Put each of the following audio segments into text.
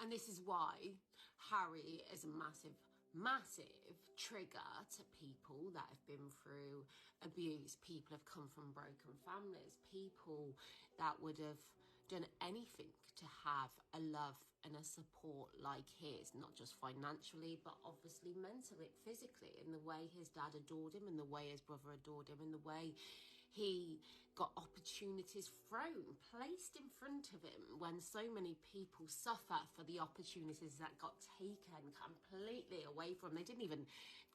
And this is why Harry is a massive trigger to people that have been through abuse. People have come from broken families, people that would have done anything to have a love and a support like his, not just financially, but obviously mentally, physically, in the way his dad adored him, in the way his brother adored him, in the way he got opportunities placed in front of him when so many people suffer for the opportunities that got taken completely away from them. They didn't even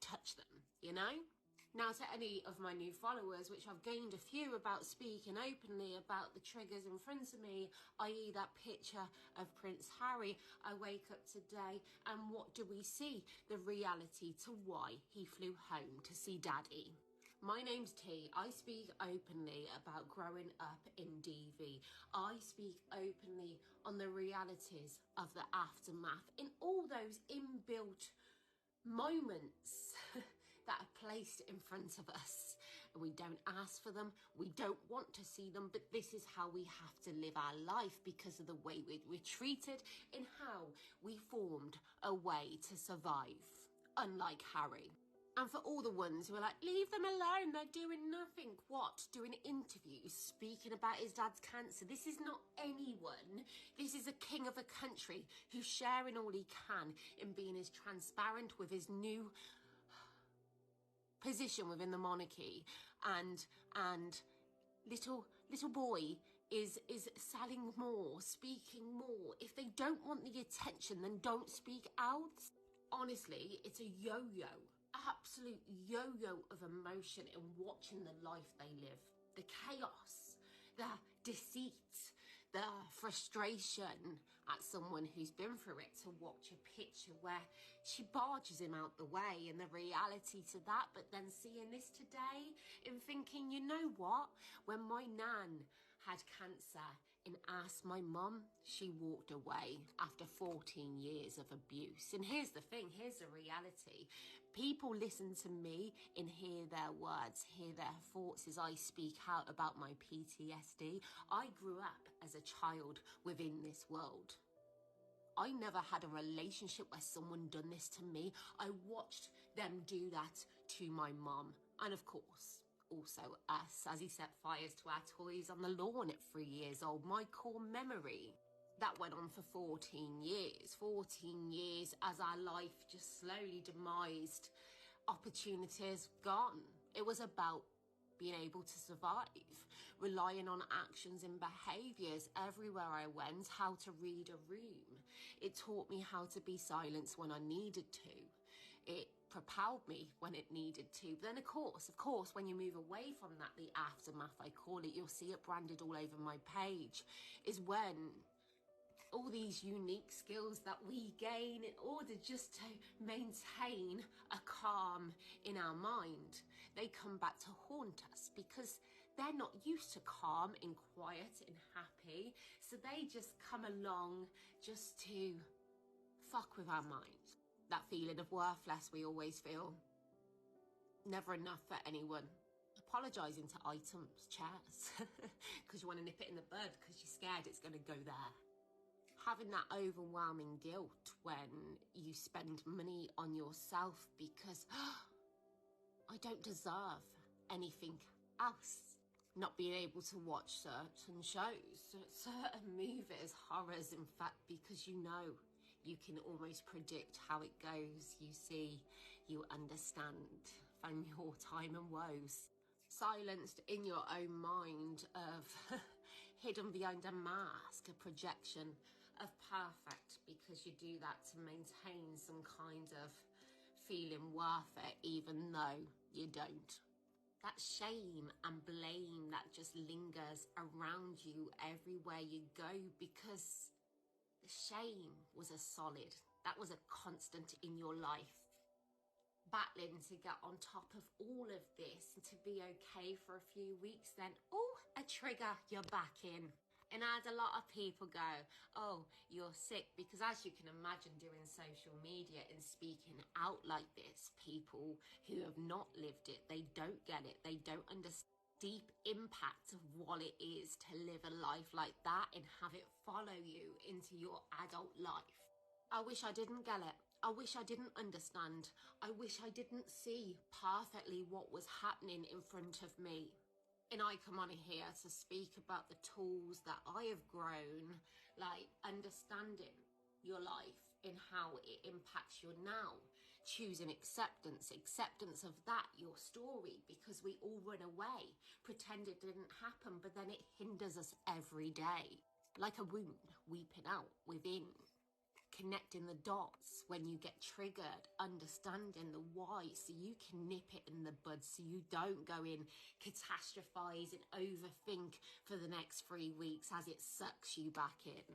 touch them, you know? Now, to any of my new followers, which I've gained a few about speaking openly about the triggers in front of me, i.e. that picture of Prince Harry, I wake up today and what do we see? The reality to why he flew home to see Daddy. My name's T. I speak openly about growing up in DV. I speak openly on the realities of the aftermath in all those inbuilt moments that are placed in front of us. We don't ask for them, we don't want to see them, but this is how we have to live our life because of the way we're treated and how we formed a way to survive, unlike Harry. And for all the ones who are like, leave them alone, they're doing nothing. What? Doing interviews, speaking about his dad's cancer. This is not anyone. This is a king of a country who's sharing all he can in being as transparent with his new position within the monarchy. And little boy is selling more, speaking more. If they don't want the attention, then don't speak out. Honestly, it's a yo-yo. Absolute yo-yo of emotion in watching the life they live. The chaos, the deceit, the frustration at someone who's been through it, to watch a picture where she barges him out the way and the reality to that, but then seeing this today and thinking, you know what? When my nan had cancer and asked my mum, she walked away after 14 years of abuse. And here's the thing, here's the reality. People listen to me and hear their words, hear their thoughts as I speak out about my PTSD. I grew up as a child within this world. I never had a relationship where someone done this to me. I watched them do that to my mum. And of course, also us, as he set fires to our toys on the lawn at 3 years old. My core memory. That went on for 14 years. 14 years as our life just slowly demised. Opportunities gone. It was about being able to survive, relying on actions and behaviours everywhere I went, how to read a room. It taught me how to be silent when I needed to. It propelled me when it needed to. But then of course, when you move away from that, the aftermath, I call it, you'll see it branded all over my page, is when all these unique skills that we gain in order just to maintain a calm in our mind, they come back to haunt us because they're not used to calm and quiet and happy. So they just come along just to fuck with our minds. That feeling of worthless we always feel. Never enough for anyone. Apologising to items, chairs, because you want to nip it in the bud because you're scared it's going to go there. Having that overwhelming guilt when you spend money on yourself because I don't deserve anything else. Not being able to watch certain shows, certain movies, horrors, in fact, because you know you can almost predict how it goes. You see, you understand from your time and woes. Silenced in your own mind of hidden behind a mask, a projection of perfect, because you do that to maintain some kind of feeling worth it, even though you don't. That shame and blame that just lingers around you everywhere you go, because the shame was a solid, that was a constant in your life. Battling to get on top of all of this and to be okay for a few weeks, then, oh, a trigger, you're back in. And I had a lot of people go, oh, you're sick, because as you can imagine, doing social media and speaking out like this, people who have not lived it, they don't get it, they don't understand the deep impact of what it is to live a life like that and have it follow you into your adult life. I wish I didn't get it. I wish I didn't understand. I wish I didn't see perfectly what was happening in front of me. And I come on here to speak about the tools that I have grown, like understanding your life and how it impacts your now. Choosing acceptance of that, your story, because we all run away, pretend it didn't happen, but then it hinders us every day. Like a wound weeping out within. Connecting the dots when you get triggered, understanding the why so you can nip it in the bud, so you don't go in, catastrophize and overthink for the next 3 weeks as it sucks you back in.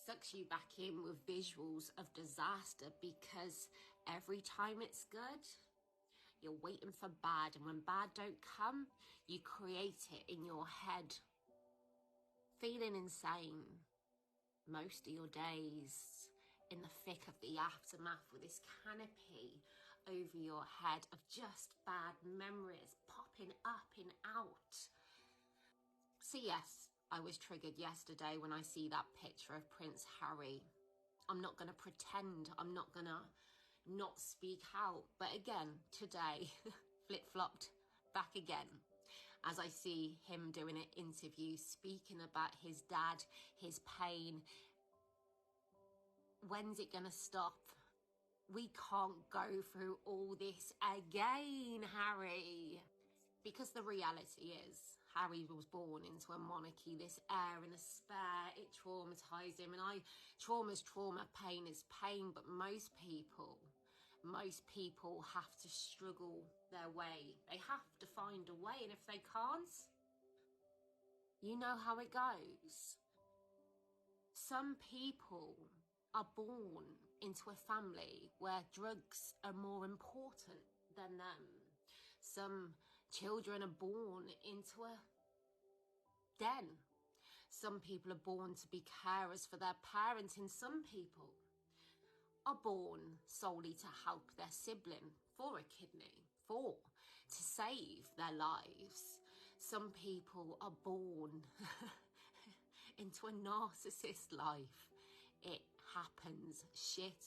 Sucks you back in with visuals of disaster, because every time it's good, you're waiting for bad, and when bad don't come, you create it in your head. Feeling insane most of your days, in the thick of the aftermath, with this canopy over your head of just bad memories popping up and out. So yes, I was triggered yesterday when I see that picture of Prince Harry. I'm not going to pretend, I'm not going to not speak out. But again, today, flip-flopped back again. As I see him doing an interview, speaking about his dad, his pain. When's it going to stop? We can't go through all this again, Harry. Because the reality is, Harry was born into a monarchy, this heir and a spare, it traumatised him. And trauma's trauma, pain is pain, but most people have to struggle their way. They have to find a way, and if they can't, you know how it goes. Some people are born into a family where drugs are more important than them. Some children are born into a den. Some people are born to be carers for their parents, and some people are born solely to help their sibling for a kidney, to save their lives. Some people are born into a narcissist life. It happens. Shit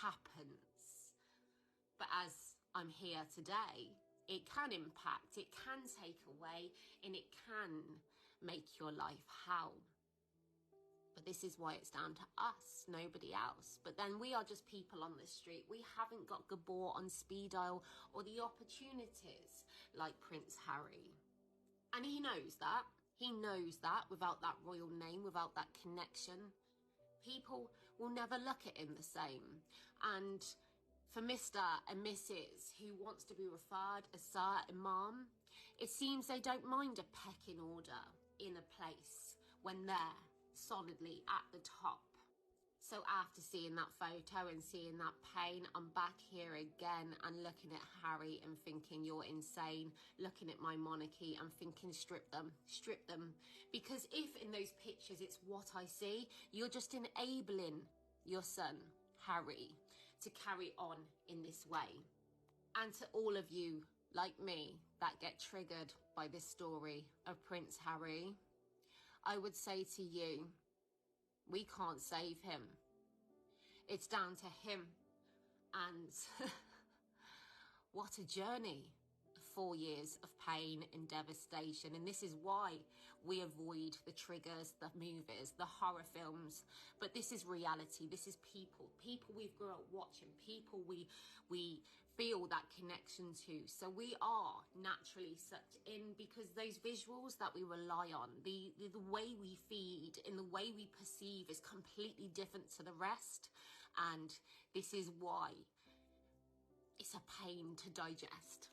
happens. But as I'm here today, it can impact, it can take away, and it can make your life hell. But this is why it's down to us, nobody else. But then we are just people on the street. We haven't got Gabor on speed dial or the opportunities like Prince Harry. And he knows that. He knows that without that royal name, without that connection, people will never look at him the same. And for Mr. and Mrs. who wants to be referred as Sir and Mom, it seems they don't mind a pecking order in a place when they're solidly at the top. So after seeing that photo and seeing that pain, I'm back here again and looking at Harry and thinking, you're insane. Looking at my monarchy and thinking, strip them. Because if in those pictures it's what I see, you're just enabling your son, Harry, to carry on in this way. And to all of you, like me, that get triggered by this story of Prince Harry, I would say to you, we can't save him. It's down to him. And what a journey. 4 years of pain and devastation. And this is why we avoid the triggers, the movies, the horror films. But this is reality. This is people we've grown up watching, people we feel that connection to. So we are naturally sucked in, because those visuals that we rely on, the way we feed and the way we perceive is completely different to the rest. And this is why it's a pain to digest.